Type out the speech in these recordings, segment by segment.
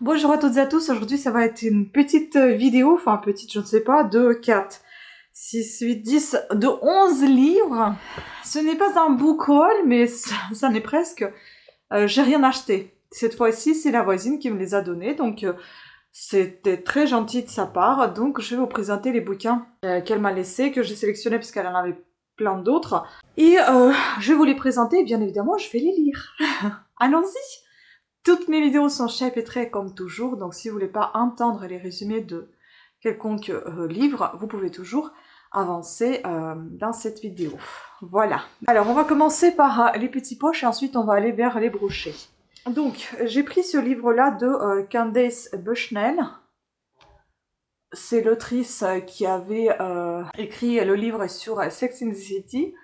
Bonjour à toutes et à tous, aujourd'hui ça va être une petite vidéo, enfin petite je ne sais pas, de 4, 6, 8, 10, de 11 livres. Ce n'est pas un book haul, mais ça n'est presque. J'ai rien acheté. Cette fois-ci c'est la voisine qui me les a donnés, donc c'était très gentil de sa part. Donc je vais vous présenter les bouquins qu'elle m'a laissés, que j'ai sélectionnés parce qu'elle en avait plein d'autres. Et je vais vous les présenter et bien évidemment je vais les lire. Allons-y. Toutes mes vidéos sont chapitrées comme toujours, donc si vous voulez pas entendre les résumés de quelconque livre, vous pouvez toujours avancer dans cette vidéo. Voilà. Alors on va commencer par les petits poches et ensuite on va aller vers les brochets. Donc j'ai pris ce livre-là de Candace Bushnell. C'est l'autrice qui avait écrit le livre sur Sex and the City.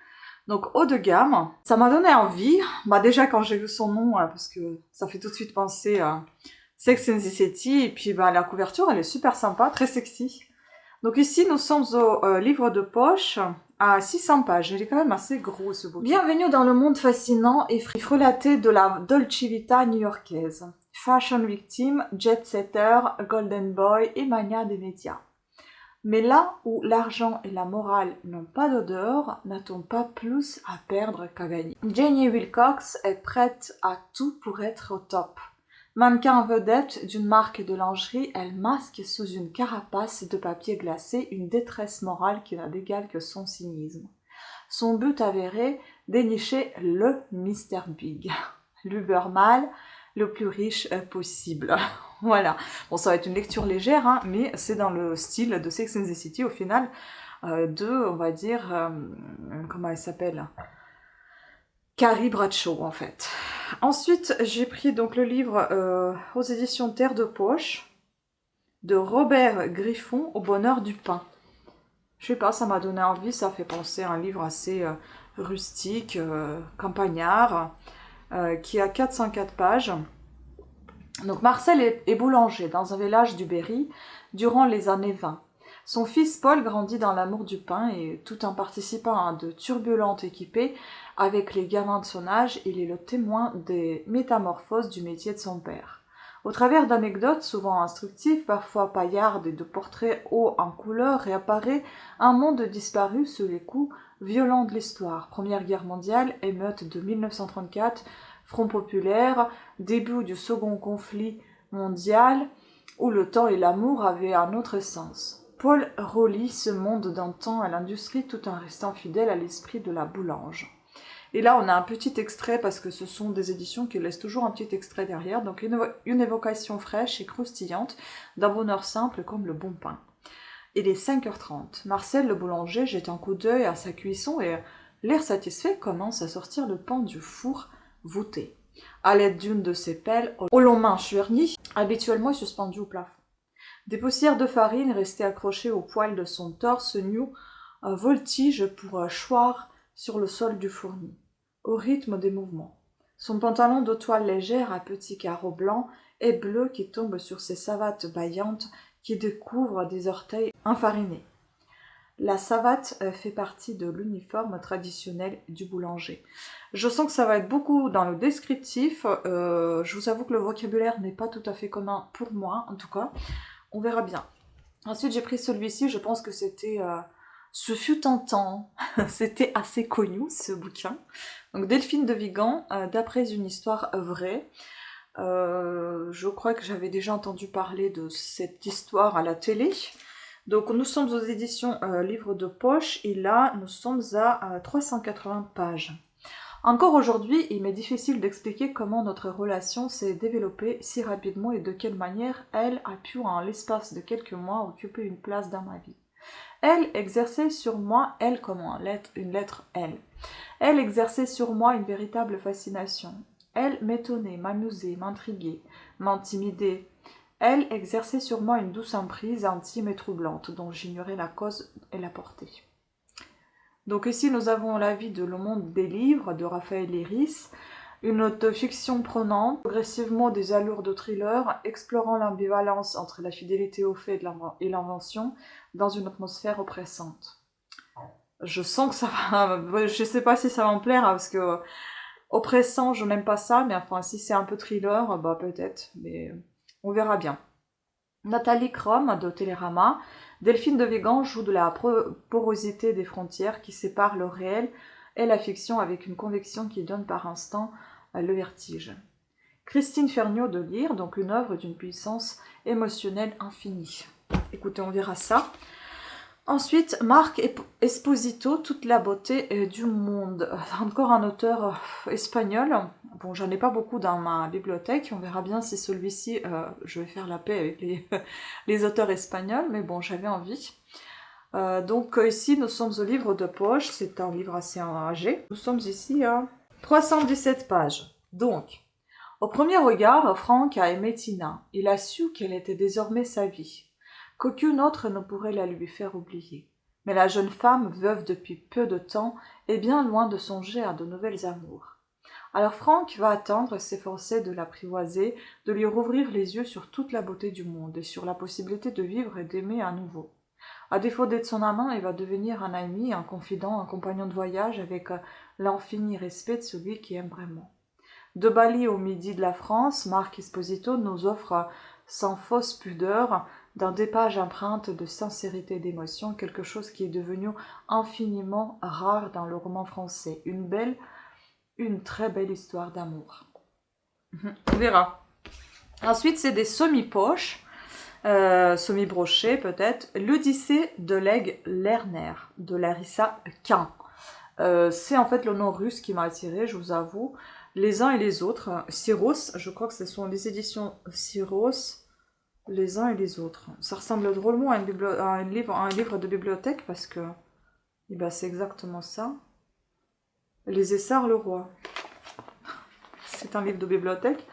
Donc haut de gamme, ça m'a donné envie. Bah déjà quand j'ai vu son nom, parce que ça fait tout de suite penser à Sex and the City, et puis bah la couverture elle est super sympa, très sexy. Donc ici nous sommes au livre de poche à 600 pages, il est quand même assez gros ce bouquin. Bienvenue dans le monde fascinant et frelaté de la Dolce Vita new-yorkaise. Fashion victime, jet-setter, golden boy et mania des médias. Mais là où l'argent et la morale n'ont pas d'odeur, n'a-t-on pas plus à perdre qu'à gagner? Janie Wilcox est prête à tout pour être au top. Mannequin vedette d'une marque de lingerie, elle masque sous une carapace de papier glacé une détresse morale qui n'a d'égal que son cynisme. Son but avéré, dénicher le Mr. Big, l'Ubermal le plus riche possible. Voilà. Bon, ça va être une lecture légère, hein, mais c'est dans le style de Sex and the City, au final, on va dire, comment elle s'appelle, Carrie Bradshaw, en fait. Ensuite, j'ai pris donc le livre aux éditions Terre de Poche, de Robert Griffon, Au bonheur du pain. Je sais pas, ça m'a donné envie, ça fait penser à un livre assez rustique, campagnard, qui a 404 pages. Donc Marcel est boulanger dans un village du Berry durant les années 20. Son fils Paul grandit dans l'amour du pain et tout en participant à de turbulentes équipées avec les gamins de son âge, il est le témoin des métamorphoses du métier de son père. Au travers d'anecdotes souvent instructives, parfois paillardes et de portraits hauts en couleur, réapparaît un monde disparu sous les coups violents de l'histoire. Première Guerre mondiale, émeute de 1934, Front populaire, début du second conflit mondial, où le temps et l'amour avaient un autre sens. Paul relie ce monde d'antan à l'industrie tout en restant fidèle à l'esprit de la boulange. Et là, on a un petit extrait, parce que ce sont des éditions qui laissent toujours un petit extrait derrière, donc une évocation fraîche et croustillante d'un bonheur simple comme le bon pain. Il est 5h30. Marcel, le boulanger, jette un coup d'œil à sa cuisson et, l'air satisfait, commence à sortir le pain du four voûté, à l'aide d'une de ses pelles aux longs manches vernies, habituellement suspendues au plafond. Des poussières de farine restées accrochées au poil de son torse nu voltigent pour choir sur le sol du fourni, au rythme des mouvements. Son pantalon de toile légère à petits carreaux blancs et bleus qui tombent sur ses savates baillantes qui découvrent des orteils infarinés. La savate fait partie de l'uniforme traditionnel du boulanger. Je sens que ça va être beaucoup dans le descriptif. Je vous avoue que le vocabulaire n'est pas tout à fait commun pour moi, en tout cas. On verra bien. Ensuite, j'ai pris celui-ci. Je pense que c'était... ce fut un temps. C'était assez connu, ce bouquin. Donc, Delphine de Vigan, d'après une histoire vraie. Je crois que j'avais déjà entendu parler de cette histoire à la télé. Donc nous sommes aux éditions Livre de Poche et là nous sommes à 380 pages. Encore aujourd'hui, il m'est difficile d'expliquer comment notre relation s'est développée si rapidement et de quelle manière elle a pu en l'espace de quelques mois occuper une place dans ma vie. Elle exerçait sur moi, elle comme une lettre L. Elle exerçait sur moi une véritable fascination. Elle m'étonnait, m'amusait, m'intriguait, m'intimidait. Elle exerçait sur moi une douce emprise intime et troublante, dont j'ignorais la cause et la portée. Donc ici, nous avons la vie de Le Monde des Livres de Raphaël Léris, une autofiction prenante, progressivement des allures de thriller, explorant l'ambivalence entre la fidélité aux faits et l'invention dans une atmosphère oppressante. Je sens que ça va... Je sais pas si ça va me plaire, parce que oppressant, je n'aime pas ça, mais enfin, si c'est un peu thriller, bah peut-être, mais... On verra bien. Nathalie Crom de Télérama. Delphine de Vigan joue de la porosité des frontières qui séparent le réel et la fiction avec une conviction qui donne par instant le vertige. Christine Ferniaud de Lire, donc une œuvre d'une puissance émotionnelle infinie. Écoutez, on verra ça. Ensuite, Marc Esposito, Toute la beauté du monde. Encore un auteur espagnol. Bon, j'en ai pas beaucoup dans ma bibliothèque. On verra bien si celui-ci, je vais faire la paix avec les auteurs espagnols, mais bon, j'avais envie. Donc ici, nous sommes au livre de poche. C'est un livre assez âgé. Nous sommes ici à 317 pages. Donc, au premier regard, Franck a aimé Tina. Il a su qu'elle était désormais sa vie, qu'aucune autre ne pourrait la lui faire oublier. Mais la jeune femme, veuve depuis peu de temps, est bien loin de songer à de nouvelles amours. Alors Franck va attendre, s'efforcer de l'apprivoiser, de lui rouvrir les yeux sur toute la beauté du monde et sur la possibilité de vivre et d'aimer à nouveau. À défaut d'être son amant, il va devenir un ami, un confident, un compagnon de voyage avec l'infini respect de celui qui aime vraiment. De Bali au midi de la France, Marc Esposito nous offre, sans fausse pudeur, dans des pages empreintes de sincérité et d'émotion, quelque chose qui est devenu infiniment rare dans le roman français. Une très belle histoire d'amour. On verra. Ensuite, c'est des semi-poches, semi-brochés peut-être. L'Odyssée de l'aigle Lerner, de Larissa Quint. C'est en fait le nom russe qui m'a attiré, je vous avoue. Les uns et les autres. Syros, je crois que ce sont les éditions Syros. Les uns et les autres. Ça ressemble drôlement à un livre de bibliothèque parce que c'est exactement ça. Les Essarts le Roi. C'est un livre de bibliothèque.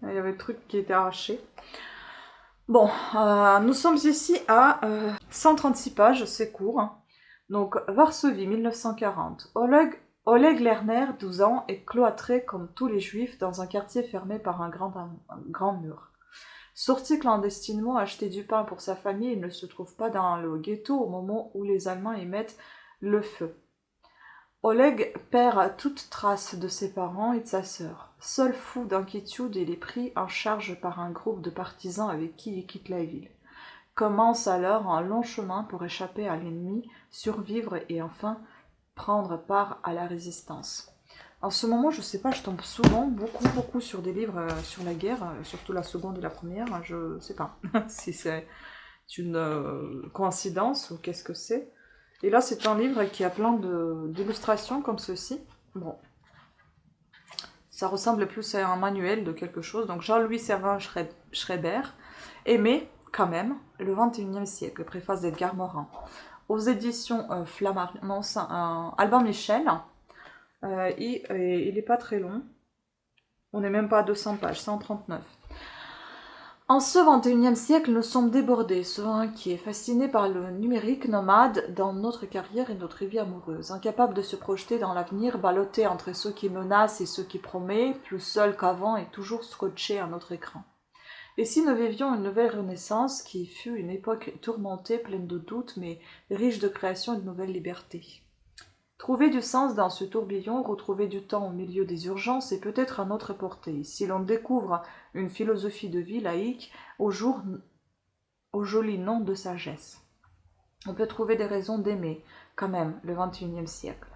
Il y avait le truc qui était arraché. Bon, nous sommes ici à 136 pages, c'est court. Donc, Varsovie, 1940. Oleg Lerner, 12 ans, est cloîtré comme tous les juifs dans un quartier fermé par un grand mur. Sorti clandestinement acheter du pain pour sa famille, il ne se trouve pas dans le ghetto au moment où les Allemands y mettent le feu. Oleg perd toute trace de ses parents et de sa sœur. Seul fou d'inquiétude, il est pris en charge par un groupe de partisans avec qui il quitte la ville. Commence alors un long chemin pour échapper à l'ennemi, survivre et enfin prendre part à la résistance. En ce moment, je sais pas, je tombe souvent beaucoup sur des livres sur la guerre, surtout la seconde et la première. Je sais pas si c'est une coïncidence ou qu'est-ce que c'est. Et là, c'est un livre qui a plein d'illustrations comme ceci. Bon, ça ressemble plus à un manuel de quelque chose. Donc Jean-Louis Servan Schreiber, Aimé quand même, le XXIe siècle, préface d'Edgar Morin. Aux éditions Flammarion, Albin Michel. Il n'est pas très long. On n'est même pas à 200 pages, 139. En ce XXIe siècle, nous sommes débordés, souvent inquiets, fascinés par le numérique nomade dans notre carrière et notre vie amoureuse, incapables de se projeter dans l'avenir, ballottés entre ceux qui menacent et ceux qui promettent, plus seuls qu'avant et toujours scotchés à notre écran. Et si nous vivions une nouvelle renaissance qui fut une époque tourmentée, pleine de doutes, mais riche de création et de nouvelles libertés. Trouver du sens dans ce tourbillon, retrouver du temps au milieu des urgences est peut-être à notre portée, si l'on découvre une philosophie de vie laïque au joli nom de sagesse. On peut trouver des raisons d'aimer, quand même, le XXIe siècle.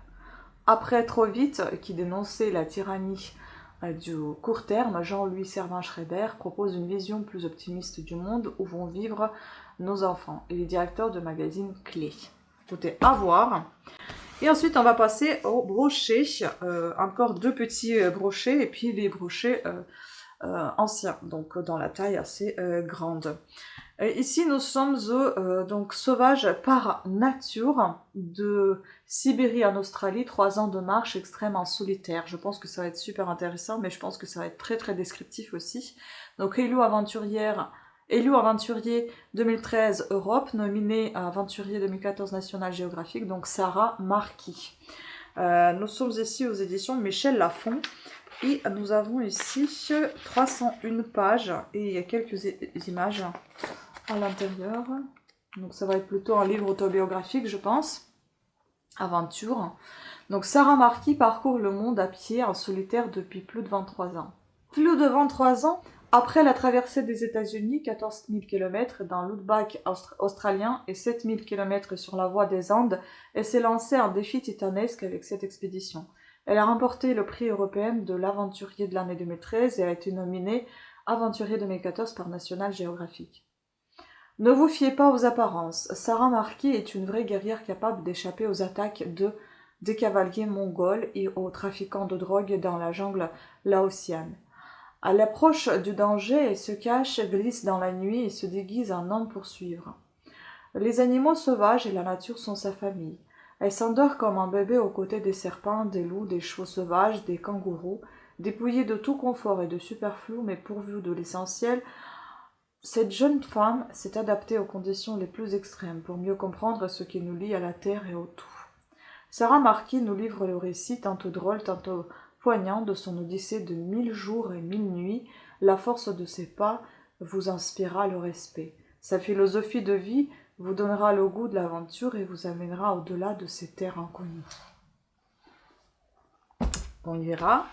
Après Trop vite, qui dénonçait la tyrannie du court terme, Jean-Louis Servan Schreiber propose une vision plus optimiste du monde où vont vivre nos enfants. Il est directeur de magazine Clé. Écoutez, à voir. Et ensuite, on va passer au brochet. Encore deux petits brochets et puis les brochets anciens, donc dans la taille assez grande. Ici, nous sommes donc Sauvage par nature de Sibérie en Australie, 3 ans de marche extrême en solitaire. Je pense que ça va être super intéressant, mais je pense que ça va être très très descriptif aussi. Donc, Élu aventurier 2013 Europe, nominé aventurier 2014 National Geographic, donc Sarah Marquis. Nous sommes ici aux éditions Michel Lafon et nous avons ici 301 pages et il y a quelques images à l'intérieur. Donc ça va être plutôt un livre autobiographique, je pense. Aventure. Donc Sarah Marquis parcourt le monde à pied en solitaire depuis plus de 23 ans. Plus de 23 ans? Après la traversée des États-Unis, 14 000 km dans l'outback australien et 7 000 km sur la voie des Andes, elle s'est lancée un défi titanesque avec cette expédition. Elle a remporté le prix européen de l'aventurier de l'année 2013 et a été nominée aventurier 2014 par National Geographic. Ne vous fiez pas aux apparences. Sarah Marquis est une vraie guerrière capable d'échapper aux attaques des cavaliers mongols et aux trafiquants de drogue dans la jungle laotienne. À l'approche du danger, elle se cache, glisse dans la nuit et se déguise en homme pour suivre. Les animaux sauvages et la nature sont sa famille. Elle s'endort comme un bébé aux côtés des serpents, des loups, des chevaux sauvages, des kangourous. Dépouillée de tout confort et de superflu, mais pourvue de l'essentiel, cette jeune femme s'est adaptée aux conditions les plus extrêmes pour mieux comprendre ce qui nous lie à la terre et au tout. Sarah Marquis nous livre le récit tantôt drôle, tantôt poignant de son odyssée de 1000 jours et 1000 nuits. La force de ses pas vous inspirera le respect. Sa philosophie de vie vous donnera le goût de l'aventure et vous amènera au-delà de ces terres inconnues. On y verra.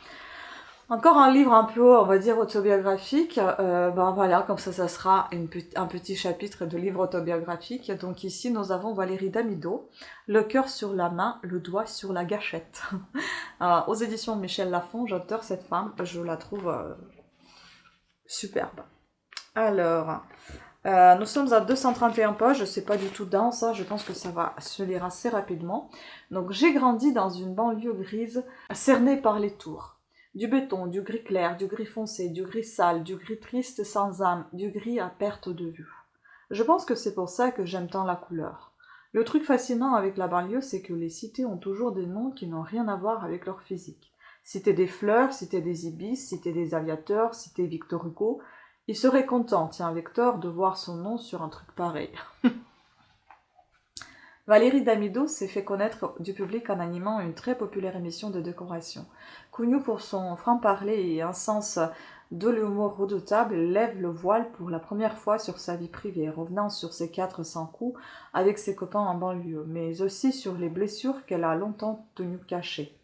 Encore un livre un peu, on va dire, autobiographique. Voilà, comme ça sera un petit chapitre de livre autobiographique. Donc ici, nous avons Valérie Damido, Le cœur sur la main, le doigt sur la gâchette. Aux éditions de Michel Lafon, j'adore cette femme, je la trouve superbe. Alors, nous sommes à 231 pages, je ne sais pas du tout dense, ça, je pense que ça va se lire assez rapidement. Donc, j'ai grandi dans une banlieue grise, cernée par les tours. Du béton, du gris clair, du gris foncé, du gris sale, du gris triste sans âme, du gris à perte de vue. Je pense que c'est pour ça que j'aime tant la couleur. Le truc fascinant avec la banlieue, c'est que les cités ont toujours des noms qui n'ont rien à voir avec leur physique. Cité des fleurs, cité des ibis, cité des aviateurs, cité Victor Hugo. Il serait content, tiens Victor, de voir son nom sur un truc pareil. Valérie Damido s'est fait connaître du public en animant une très populaire émission de décoration. Connue pour son franc-parler et un sens de l'humour redoutable, elle lève le voile pour la première fois sur sa vie privée, revenant sur ses 400 coups avec ses copains en banlieue, mais aussi sur les blessures qu'elle a longtemps tenues cachées.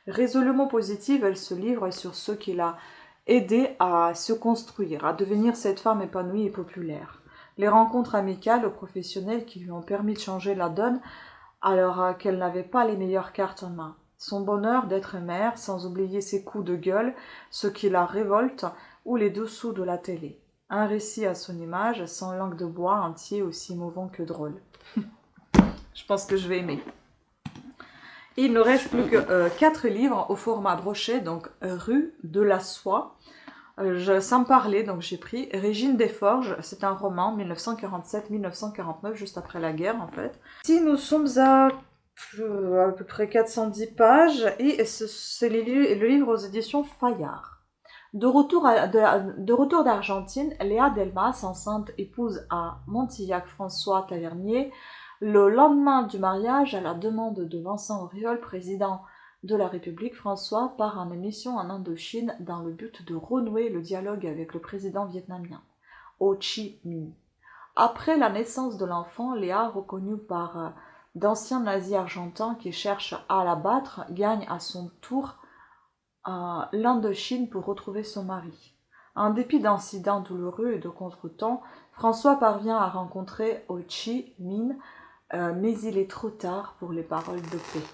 Résolument positive, elle se livre sur ce qui l'a aidée à se construire, à devenir cette femme épanouie et populaire. Les rencontres amicales ou professionnelles qui lui ont permis de changer la donne alors qu'elle n'avait pas les meilleures cartes en main. Son bonheur d'être mère, sans oublier ses coups de gueule, ce qui la révolte, ou les dessous de la télé. Un récit à son image, sans langue de bois, entier, aussi mouvant que drôle. Je pense que je vais aimer. Il ne reste plus que 4 livres au format brochet, donc Rue de la Soie. Sans parler, donc j'ai pris Régine Desforges, c'est un roman 1947-1949, juste après la guerre en fait. Ici nous sommes à peu près 410 pages et c'est le livre aux éditions Fayard. De retour d'Argentine, Léa Delmas, enceinte épouse à Montillac François Tavernier, le lendemain du mariage, à la demande de Vincent Auriol, président de la République, François part en émission en Indochine dans le but de renouer le dialogue avec le président vietnamien, Ho Chi Minh. Après la naissance de l'enfant, Léa, reconnue par d'anciens nazis argentins qui cherchent à l'abattre, gagne à son tour l'Indochine pour retrouver son mari. En dépit d'incidents douloureux et de contretemps, François parvient à rencontrer Ho Chi Minh, mais il est trop tard pour les paroles de paix.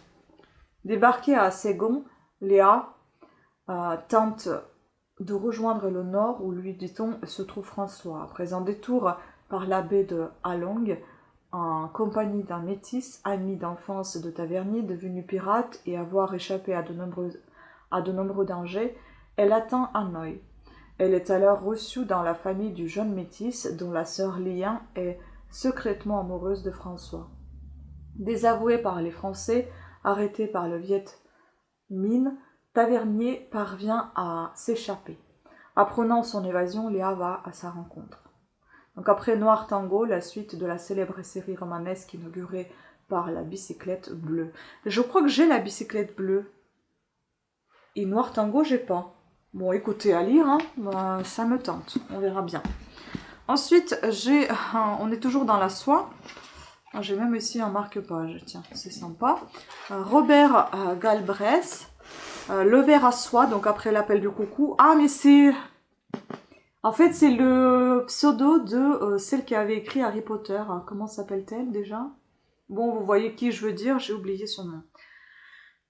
Débarquée à Saigon, Léa tente de rejoindre le nord où, lui dit-on, se trouve François. Après un détour par la baie de Halong, en compagnie d'un métis, ami d'enfance de Tavernier, devenu pirate et avoir échappé à de nombreux dangers, elle atteint Hanoï. Elle est alors reçue dans la famille du jeune métis dont la sœur Lien est secrètement amoureuse de François. Désavoué par les Français, arrêté par le Viet Minh, Tavernier parvient à s'échapper. Apprenant son évasion, Léa va à sa rencontre. Donc après Noir Tango, la suite de la célèbre série romanesque inaugurée par la bicyclette bleue. Je crois que j'ai la bicyclette bleue. Et Noir Tango, j'ai pas. Bon, écoutez, à lire, hein, ça me tente. On verra bien. Ensuite, on est toujours dans la soie. J'ai même ici un marque-page, tiens, c'est sympa. Robert Galbraith, Le verre à soie, donc après l'appel du coucou. Ah, mais c'est En fait, c'est le pseudo de celle qui avait écrit Harry Potter. Comment s'appelle-t-elle déjà? Bon, vous voyez qui je veux dire, j'ai oublié son nom.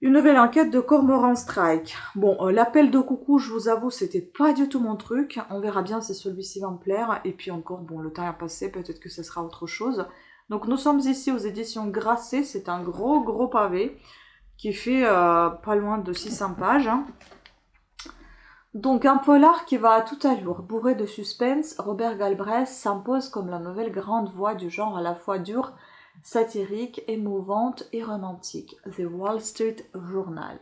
Une nouvelle enquête de Cormoran Strike. Bon, l'appel de coucou, je vous avoue, c'était pas du tout mon truc. On verra bien si celui-ci va me plaire. Et puis encore, bon, le temps a passé, peut-être que ce sera autre chose. Donc nous sommes ici aux éditions Grasset. C'est un gros pavé qui fait pas loin de 600 pages. Donc un polar qui va à toute allure, bourré de suspense, Robert Galbraith s'impose comme la nouvelle grande voix du genre à la fois dure, satirique, émouvante et romantique. The Wall Street Journal.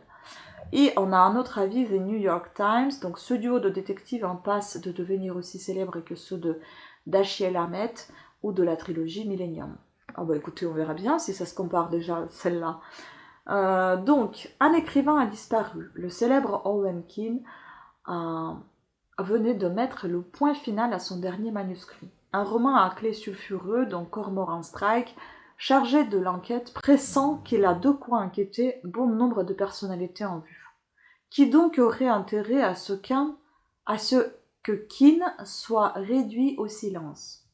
Et on a un autre avis, The New York Times. Donc ce duo de détectives en passe de devenir aussi célèbre que ceux de Dashiell Hammett ou de la trilogie Millennium. Ah bah écoutez, on verra bien si ça se compare déjà à celle-là. Donc, un écrivain a disparu. Le célèbre Owen Keane venait de mettre le point final à son dernier manuscrit. Un roman à clé sulfureux, dont Cormoran Strike, chargé de l'enquête, pressant qu'il a de quoi inquiéter bon nombre de personnalités en vue. Qui donc aurait intérêt à ce que Keane soit réduit au silence?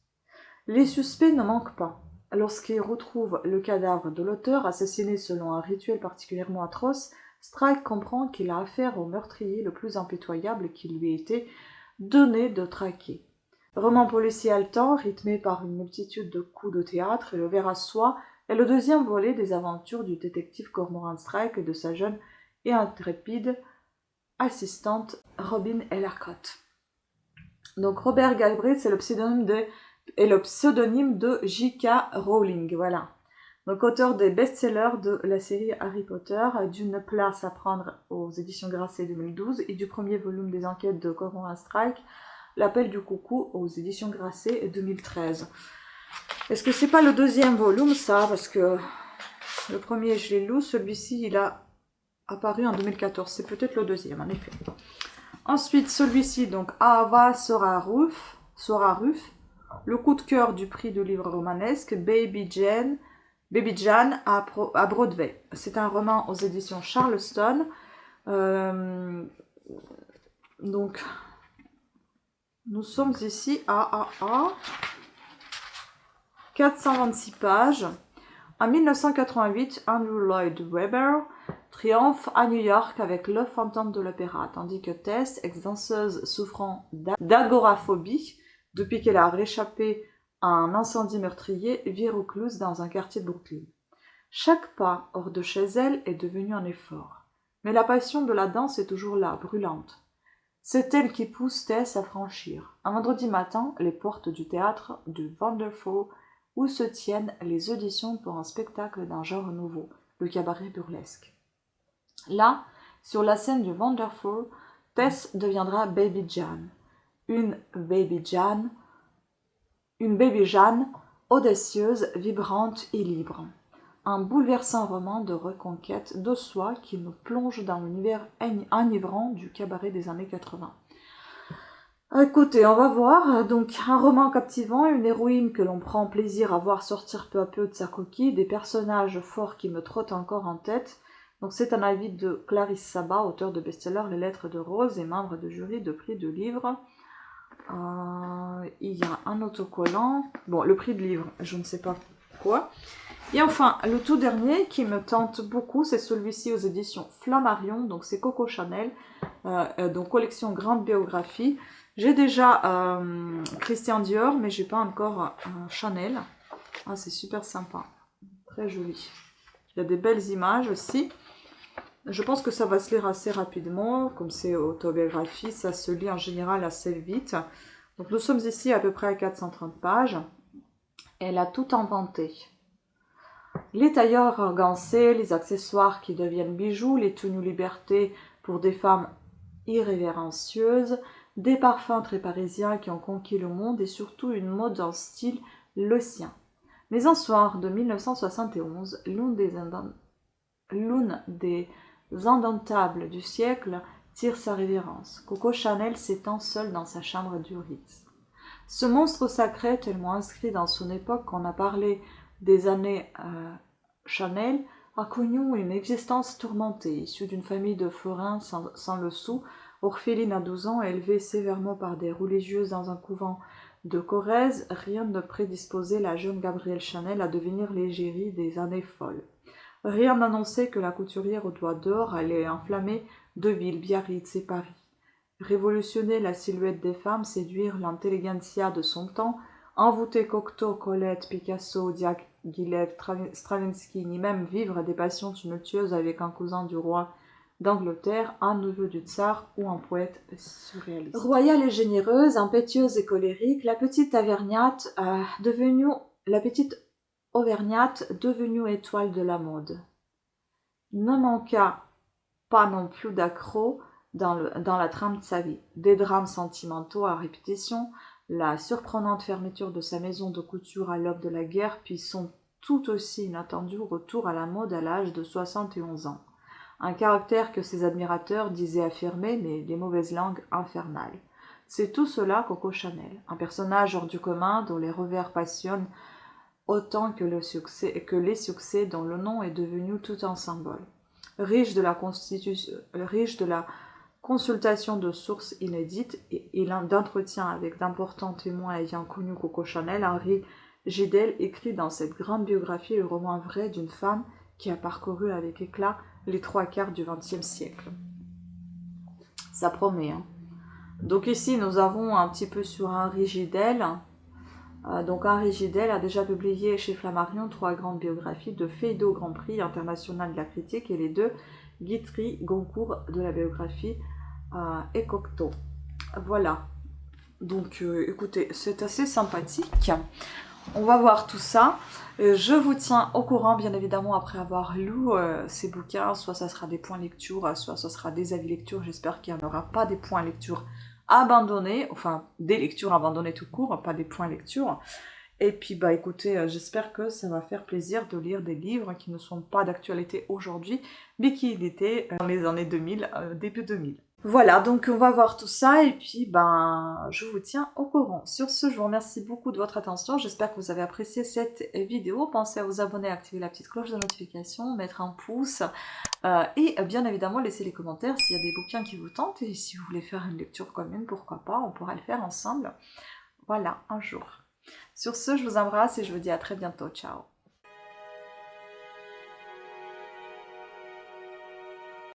Les suspects ne manquent pas. Lorsqu'ils retrouvent le cadavre de l'auteur, assassiné selon un rituel particulièrement atroce, Strike comprend qu'il a affaire au meurtrier le plus impitoyable qu'il lui ait été donné de traquer. Roman policier haletant, rythmé par une multitude de coups de théâtre, et le ver à soie est le deuxième volet des aventures du détective Cormoran Strike et de sa jeune et intrépide assistante Robin Ellercott. Donc Robert Galbraith, c'est le pseudonyme de J.K. Rowling, voilà. Donc auteur des best-sellers de la série Harry Potter, d'une place à prendre aux éditions Grasset 2012 et du premier volume des enquêtes de Cormoran Strike, L'appel du coucou aux éditions Grasset 2013. Est-ce que c'est pas le deuxième volume ça? Parce que le premier je l'ai lu, celui-ci il a apparu en 2014, c'est peut-être le deuxième en effet. Ensuite celui-ci donc Ava Soraruf, le coup de cœur du prix du livre romanesque, Baby Jan à Broadway. C'est un roman aux éditions Charleston. Donc, nous sommes ici à 426 pages. En 1988, Andrew Lloyd Webber triomphe à New York avec Le Fantôme de l'Opéra, tandis que Tess, ex-danseuse souffrant d'agoraphobie, depuis qu'elle a réchappé à un incendie meurtrier, vit recluse dans un quartier de Brooklyn. Chaque pas hors de chez elle est devenu un effort. Mais la passion de la danse est toujours là, brûlante. C'est elle qui pousse Tess à franchir, un vendredi matin, les portes du théâtre du Wonderful, où se tiennent les auditions pour un spectacle d'un genre nouveau, le cabaret burlesque. Là, sur la scène du Wonderful, Tess deviendra Baby Jan. Une Baby Jeanne audacieuse, vibrante et libre. Un bouleversant roman de reconquête de soi qui nous plonge dans l'univers enivrant du cabaret des années 80. Écoutez, on va voir. Donc, un roman captivant, une héroïne que l'on prend plaisir à voir sortir peu à peu de sa coquille, des personnages forts qui me trottent encore en tête. Donc, c'est un avis de Clarisse Sabat, auteure de best-seller Les Lettres de Rose et membre de jury de prix de livre. Il y a un autocollant. Bon, le prix de livre, je ne sais pas quoi. Et enfin, le tout dernier qui me tente beaucoup, c'est celui-ci aux éditions Flammarion. Donc, c'est Coco Chanel, donc collection grande biographie. J'ai déjà Christian Dior, mais j'ai pas encore Chanel. Ah, c'est super sympa, très joli. Il y a des belles images aussi. Je pense que ça va se lire assez rapidement, comme c'est autobiographie, ça se lit en général assez vite. Donc nous sommes ici à peu près à 430 pages. Elle a tout inventé. Les tailleurs argancés, les accessoires qui deviennent bijoux, les tenues liberté pour des femmes irrévérencieuses, des parfums très parisiens qui ont conquis le monde et surtout une mode en style le sien. Mais un soir de 1971, l'une des indomptables du siècle tire sa révérence. Coco Chanel s'étend seule dans sa chambre du Ritz. Ce monstre sacré, tellement inscrit dans son époque qu'on a parlé des années Chanel, a connu une existence tourmentée, issue d'une famille de forains sans le sou, Orpheline à 12 ans, élevée sévèrement par des religieuses dans un couvent de Corrèze, rien ne prédisposait la jeune Gabrielle Chanel à devenir l'égérie des années folles. Rien n'annonçait que la couturière aux doigts d'or allait enflammer deux villes, Biarritz et Paris. Révolutionner la silhouette des femmes, séduire l'intelligentsia de son temps, envoûter Cocteau, Colette, Picasso, Diaghilev, Stravinsky, ni même vivre des passions tumultueuses avec un cousin du roi d'Angleterre, un neveu du tsar ou un poète surréaliste. Royale et généreuse, impétueuse et colérique, la petite Auvergnate devenue étoile de la mode. Ne manqua pas non plus d'accroc dans la trame de sa vie. Des drames sentimentaux à répétition, la surprenante fermeture de sa maison de couture à l'aube de la guerre, puis son tout aussi inattendu retour à la mode à l'âge de 71 ans. Un caractère que ses admirateurs disaient affirmer, mais des mauvaises langues infernales. C'est tout cela Coco Chanel, un personnage hors du commun dont les revers passionnent autant que les succès dont le nom est devenu tout un symbole. Riche de la consultation de sources inédites et d'entretiens avec d'importants témoins ayant connu Coco Chanel, Henri Gidel écrit dans cette grande biographie le roman vrai d'une femme qui a parcouru avec éclat les 3/4 du XXe siècle. Ça promet, hein. Donc ici, nous avons un petit peu sur Henri Gidel. Donc Henri Gidel a déjà publié chez Flammarion 3 grandes biographies de Feydeau Grand Prix international de la critique et les 2 Guitry Goncourt de la biographie et Cocteau. Voilà. Donc écoutez, c'est assez sympathique. On va voir tout ça. Je vous tiens au courant, bien évidemment, après avoir lu ces bouquins. Soit ça sera des points lecture, soit ça sera des avis lecture. J'espère qu'il n'y en aura pas des points lecture abandonnés. Enfin, des lectures abandonnées tout court, pas des points lecture. Et puis, bah écoutez, j'espère que ça va faire plaisir de lire des livres qui ne sont pas d'actualité aujourd'hui, mais qui étaient dans les années 2000, début 2000. Voilà, donc on va voir tout ça et puis ben je vous tiens au courant. Sur ce, je vous remercie beaucoup de votre attention. J'espère que vous avez apprécié cette vidéo. Pensez à vous abonner, à activer la petite cloche de notification, mettre un pouce et bien évidemment laisser les commentaires s'il y a des bouquins qui vous tentent et si vous voulez faire une lecture commune, pourquoi pas, on pourra le faire ensemble. Voilà, un jour. Sur ce, je vous embrasse et je vous dis à très bientôt. Ciao.